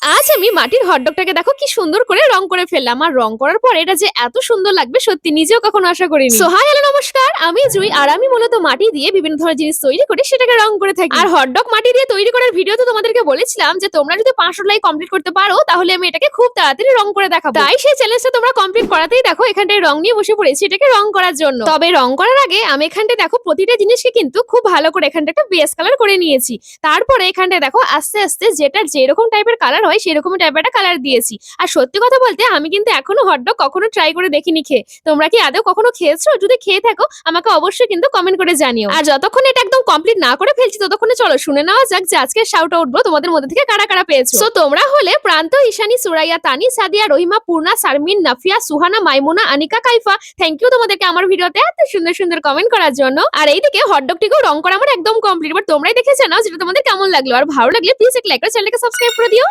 আজ আমি মাটির হটডগটাকে দেখো কি সুন্দর করে রং করে ফেললাম। আর রং করার পর এটা যে এত সুন্দর লাগবে সত্যি নিজেও কখনো আশা করিনি। সো হাই হ্যালো নমস্কার, আমি জুই। আর আমি মূলত মাটি দিয়ে বিভিন্ন ধরনের জিনিস তৈরি করে সেটাকে রং করে থাকি। আর হটডগ মাটি দিয়ে তৈরি করার ভিডিও তো তোমাদেরকে বলেছিলাম যে তোমরা যদি 500 লাইক কমপ্লিট করতে পারো তাহলে আমি এটাকে খুব তাড়াতাড়ি রং করে দেখাবো। তাই সেই চ্যালেঞ্জটা তোমরা কমপ্লিট করাতেই দেখো এখানটায় রং নিয়ে বসে পড়েছি এটাকে রং করার জন্য। তবে রং করার আগে আমি এখানটায় দেখো প্রতিটা জিনিসকে কিন্তু খুব ভালো করে এখানটা একটা বেস কালার করে নিয়েছি। তারপরে এখানটায় দেখো আস্তে আস্তে যেটার যেরকম টাইপের কালার হয় সেরকম টাইপের একটা কালার দিয়েছি। আর সত্যি কথা বলতে আমি কিন্তু এখনো হটডগ কখনো ট্রাই করে দেখিনি খেয়ে। তোমরা কি আদৌ কখনো খেয়েছো? যদি খেয়ে থাকো আমাকে অবশ্যই কিন্তু কমেন্ট করে জানিও। আর যতক্ষণ এটা একদম কমপ্লিট না করে ফেলছি ততক্ষণে চলো শুনে নেওয়া যাক যে আজকে শাউট আউট গুলো তোমাদের মধ্যে থেকে কারা কারা পেয়েছো। সো তোমরা হলে প্রান্ত, ঈশানী, সুরাইয়া, তানি, সাদিয়া, রহিমা, পূর্ণা, শারমিন, নাফিয়া, সুহানা, মাইমুনা, আনিকা, কাইফা। থ্যাংক ইউ তোমাদেরকে আমার ভিডিওতে এত সুন্দর সুন্দর কমেন্ট করার জন্য। আর এইদিকে হটডগটিকেও রং করা আমার একদম কমপ্লিট। এবার তোমরাই দেখে জানাও যেটা তোমাদের কেমন লাগলো। আর ভালো লাগলে প্লিজ একটা লাইক করে চ্যানেলকে সাবস্ক্রাইব করে দিও।